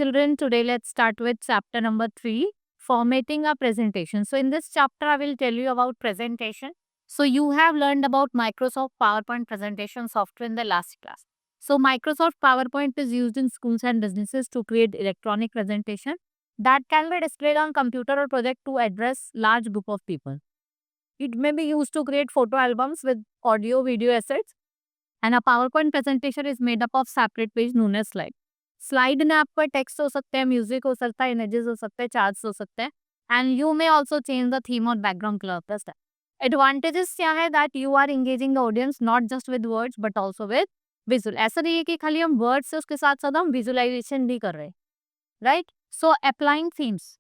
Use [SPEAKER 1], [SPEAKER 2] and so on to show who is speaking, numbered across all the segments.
[SPEAKER 1] children, today let's start with chapter number 3, formatting a presentation. So in this chapter, I will tell you about presentation. So you have learned about Microsoft PowerPoint presentation software in the last class. So Microsoft PowerPoint is used in schools and businesses to create electronic presentation that can be displayed on computer or project to address large group of people. It may be used to create photo albums with audio, video assets, and a PowerPoint presentation is made up of separate page known as slide. Slide में आपका text हो सकता है, music हो सकता है, images हो सकते हैं, चार्ट्स हो सकते हैं, and you may also change the theme और background colour of the slide. Advantages क्या है that you are engaging the audience not just with words but also with visual. ऐसा नहीं है कि खाली हम वर्ड्स से उसके साथ साथ हम विजुअलाइजेशन भी कर रहे हैं, right. So applying themes.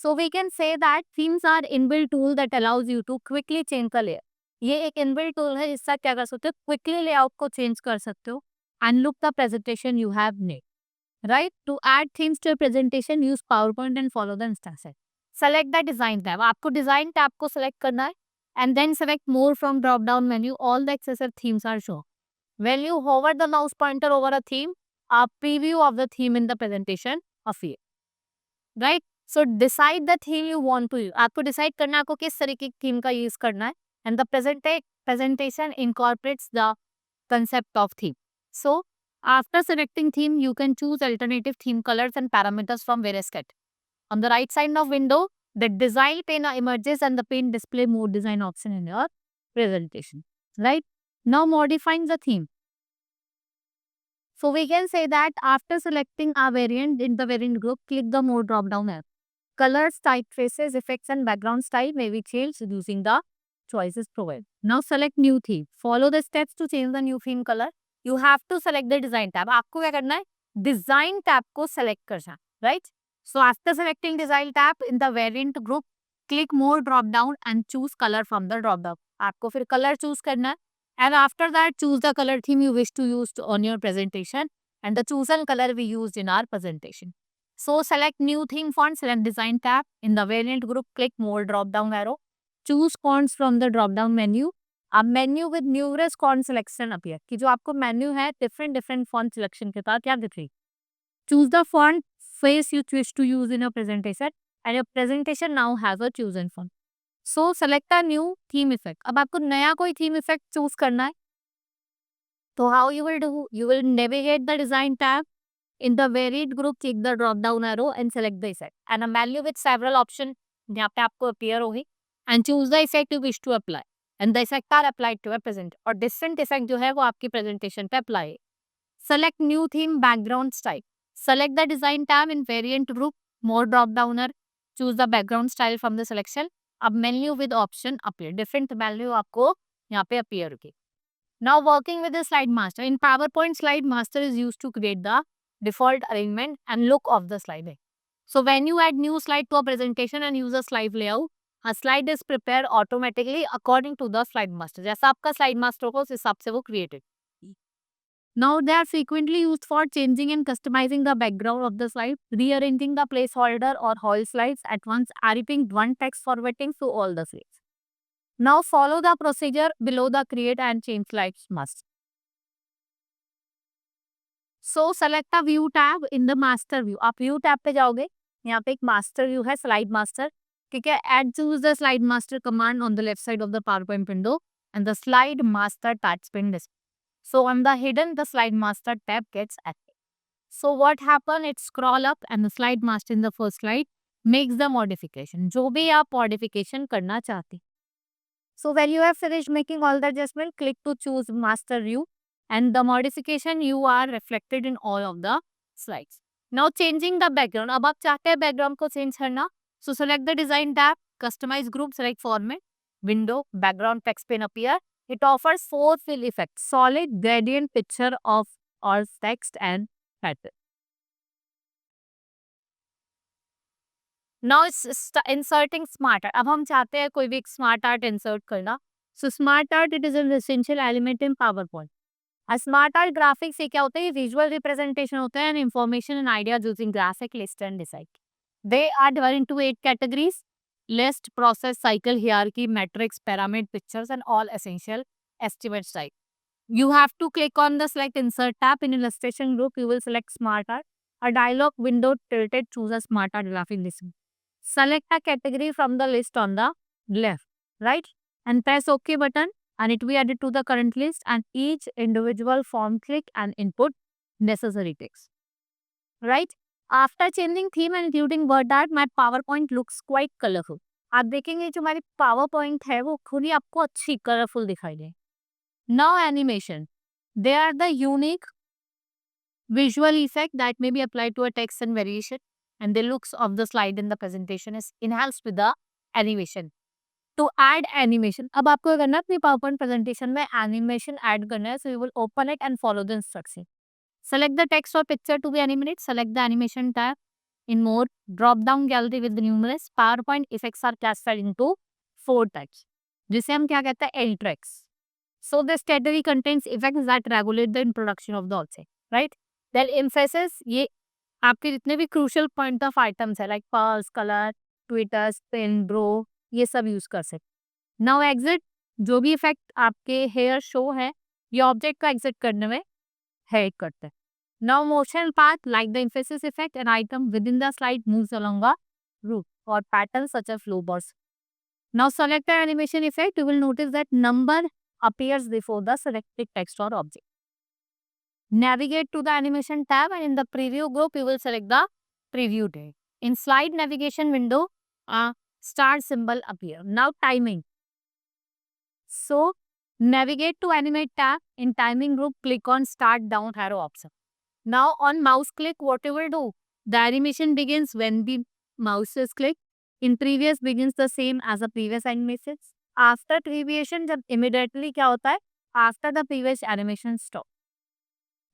[SPEAKER 1] So we can say that themes are inbuilt tool that allows you to quickly change the layer. ये एक इनबिल्ट टूल है जिससे क्या कर सकते हो, क्विकली लेआउट को चेंज कर सकते हो and look the presentation you have made. Right. To add themes to presentation use PowerPoint and follow the instruction. Select the design tab. आपको डिजाइन टैब को सेलेक्ट करना है and then select more from drop down menu. All the excessive themes are show. When you hover the mouse pointer over a theme, a preview of the theme in the presentation appear. Right? So decide the theme you want to use. आपको decide करना है आपको किस तरीके की theme का use करना है. And the presentation incorporates the concept of theme. So after selecting theme, you can choose alternative theme colors and parameters from various set. On the right side of window, the design pane emerges and the pane display more design option in your presentation. Right? Now modifying the theme. So we can say that after selecting a variant in the variant group, click the more drop down arrow. Colors, typefaces, effects and background style may be changed using the choices provided. Now select new theme. Follow the steps to change the new theme color. You have to select the design tab. आपको क्या करना है? Design tab को select करना, right? So after selecting design tab in the variant group, click more drop down and choose color from the drop down. आपको फिर color choose करना है. And after that, choose the color theme you wish to use on your presentation and the chosen color we used in our presentation. So select new theme font, select design tab. In the variant group, click more drop down arrow. Choose fonts from the drop down menu. A menu with numerous font selection appear. कि जो आपको menu है different font selection के साथ क्या दिख रही. Choose the font face you wish to use in your presentation and your presentation now has a chosen font. So select a new theme effect. अब आपको नया कोई theme effect choose करना है. तो how you will do? You will navigate the design tab. In the variant group, click the drop down arrow and select the effect. And a menu with several options यहाँ पे आपको appear होगी. And choose the effect you wish to apply. And the effect are applied to a present. और different effect जो है वो आपकी presentation पे apply है. Select new theme background style. Select the design tab in variant group. More drop downer. Choose the background style from the selection. अब menu with option appear. Different menu आपको यहाँ पे appear होगी. Now working with the slide master. In PowerPoint, slide master is used to create the default arrangement and look of the slide. So when you add new slide to a presentation and use a slide layout, a slide is prepared automatically according to the slide master. जैसा आपका slide master होगा उस हिसाब से वो created. Now they are frequently used for changing and customizing the background of the slide, rearranging the placeholder or whole slides at once, adding one text formatting to all the slides. Now follow the procedure below the create and change slides must. So select the view tab in the master view. आप view tab पे जाओगे, यहाँ पे एक master view है, slide master. ठीक है, add choose the slide master command on the left side of the PowerPoint window and the slide master touchpad display. So on the hidden, the slide master tab gets active. So what happen? It scroll up and the slide master in the first slide makes the modification. जो भी आप modification करना चाहते. So when you have finished making all the adjustment, click to choose master view and the modification you are reflected in all of the slides. Now changing the background. अब आप चाहते हैं background को change करना. So select the design tab, customize group, select format, window, background text pane appear. It offers 4 fill effects: solid, gradient, picture of or text and pattern. Now it's inserting smart art. अब हम चाहते हैं कोई भी एक smart art insert करना. So smart art it is an essential element in PowerPoint. A smart art graphics से क्या होता है? ये visual representation होता है and information and ideas using graphic list and decide. They are divided into 8 categories: list, process, cycle, hierarchy, matrix, pyramid, pictures, and all essential estimates type. You have to click on the select insert tab. In illustration group, you will select smart art. A dialog window tilted, choose a smart art graphing design. Select a category from the list on the left, right? And press OK button and it will be added to the current list, and each individual form click and input necessary text, right? After changing theme and including word art, my PowerPoint looks quite colorful. आप देखेंगे जो हमारी PowerPoint है वो खुद ही आपको अच्छी colourful दिखाई दे. Now animation. They are the unique visual effect that may be applied to a text and variation, and the looks of the slide in the presentation is enhanced with the animation. To add animation, अब आपको करना है अपनी PowerPoint presentation में animation add करना है, so you will open it and follow the instruction. Select the text or picture to be animated. Select the animation tab. In more, drop down gallery with numerous PowerPoint effects are classified into 4 types, जिसे हम क्या कहते हैं L-tracks. So this category contains effects that regulate the introduction of the object, right? Then emphasis, ये आपके जितने भी crucial point of items है like pulse, color, tweeters, pen, bro, ये सब यूज कर सकते. Now exit, जो भी इफेक्ट आपके हेयर शो है ये ऑब्जेक्ट को एग्जिट करने में हेल्प करते हैं. Now motion path, like the emphasis effect, an item within the slide moves along a route or pattern such as flow bars. Now select the animation effect, you will notice that number appears before the selected text or object. Navigate to the animation tab and in the preview group, you will select the preview date. In slide navigation window, a star symbol appear. Now timing. So navigate to animate tab. In timing group, click on start down arrow option. Now on mouse click, what you will do? The animation begins when the mouse is clicked. In previous begins the same as the previous animations. After previation, जब immediately क्या होता है? After the previous animation stop.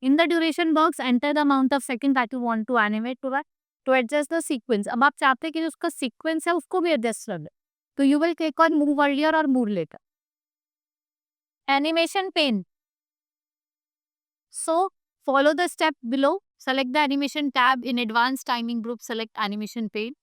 [SPEAKER 1] In the duration box, enter the amount of second that you want to animate to that. To adjust the sequence. अब आप चाहते हैं कि जो उसका sequence है उसको भी adjust कर दे. तो you will click on move earlier or move later. Animation pane. So follow the step below. Select the animation tab. In advanced timing group, select animation pane.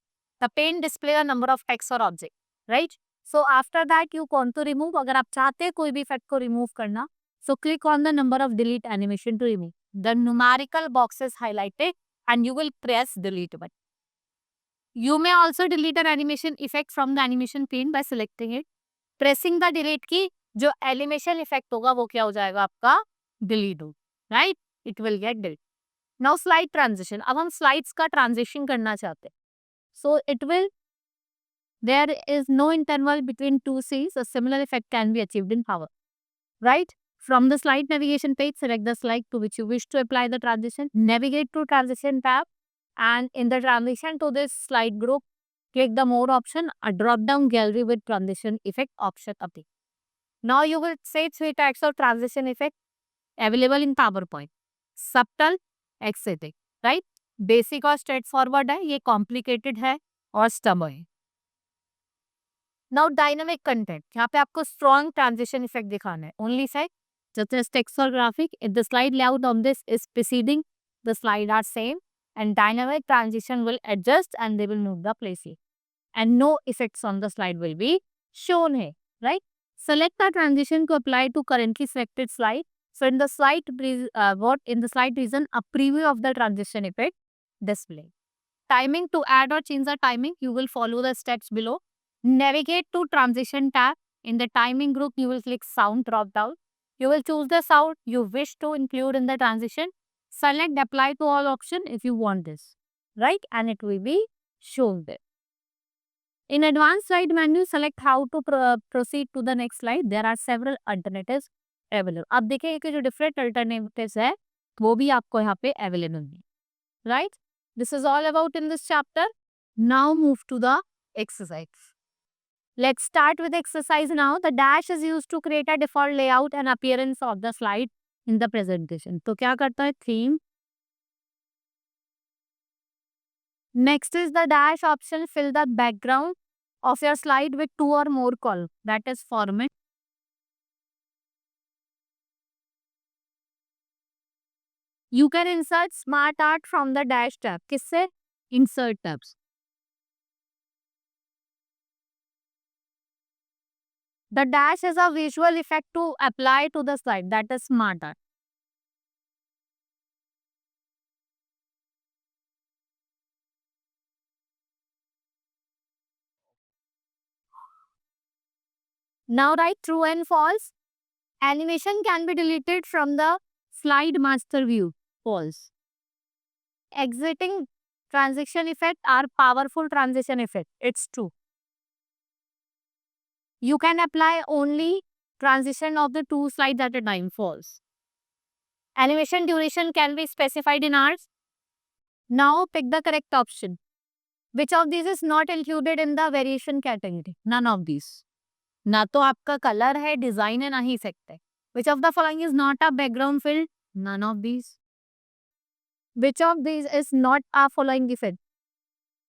[SPEAKER 1] The pane display a number of text or object, right? So after that you want to remove. अगर आप चाहते हैं कोई भी effect को remove करना, so click on the number of delete animation to remove. The numerical box is highlighted and you will press delete button. You may also delete an animation effect from the animation pane by selecting it. Pressing the delete key, जो animation effect होगा वो क्या हो जाएगा आपका delete हो, right? It will get delete. Now slide transition. अब हम slides का transition करना चाहते हैं. So it will, there is no interval between two scenes. A similar effect can be achieved in Power, right? From the slide navigation page, select the slide to which you wish to apply the transition. Navigate to transition tab and in the transition to this slide group, click the more option. A drop down gallery with transition effect option appear. Now you will see 3 types of transition effect available in PowerPoint. Subtle, ecstatic, right? Basic और straightforward है, ये complicated है और stubborn है. Now dynamic content. यहाँ पे आपको strong transition effect दिखाना है. Only side, such as text or graphic, if the slide layout on this is preceding, the slide are same and dynamic transition will adjust and they will move the places. And no effects on the slide will be shown here, right? Select the transition to apply to currently selected slide. So in the slide, in the slide region, a preview of the transition effect display. Timing, to add or change the timing, you will follow the steps below. Navigate to transition tab. In the timing group, you will click sound drop down. You will choose the sound you wish to include in the transition. Select apply to all option if you want this, right? And it will be shown there. In advanced slide menu, select how to proceed to the next slide. There are several alternatives available. अब देखिए कि जो different alternatives है वो भी आपको यहाँ पे available है, right? This is all about in this chapter. Now move to the exercise. Let's start with exercise now. The dash is used to create a default layout and appearance of the slide in the presentation. तो क्या करता है theme. Next is the dash option. Fill the background of your slide with 2 or more columns. That is format. You can insert smart art from the dash tab. किससे? Insert tabs. The dash is a visual effect to apply to the slide. That is smart art. Now write true and false. Animation can be deleted from the slide master view. False. Exiting transition effect are powerful transition effect. It's true. You can apply only transition of the two slides at a time. False. Animation duration can be specified in hours. Now pick the correct option. Which of these is not included in the variation category? None of these. ना तो आपका colour है, design है, ना ही effect है. Which of the following is not a background fill? None of these. Which of these is not a following effect?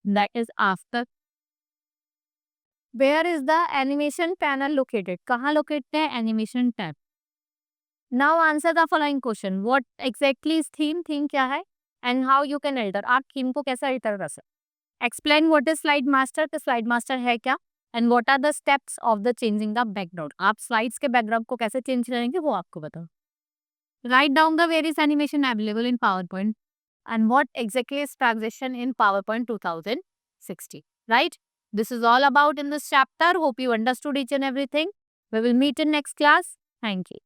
[SPEAKER 1] That is after. Where is the animation panel located? कहाँ located है animation tab? Now answer the following question. What exactly is theme? Theme क्या है? And how you can alter? आप theme को कैसे alter कर सकते? Explain what is slide master. तो slide master है क्या? And what are the steps of the changing the background? आप slides के background को कैसे change करेंगे वो आपको बताओ. Write down the various animation available in PowerPoint and what exactly is transition in PowerPoint 2060. Right? This is all about in this chapter. Hope you understood each and everything. We will meet in next class. Thank you.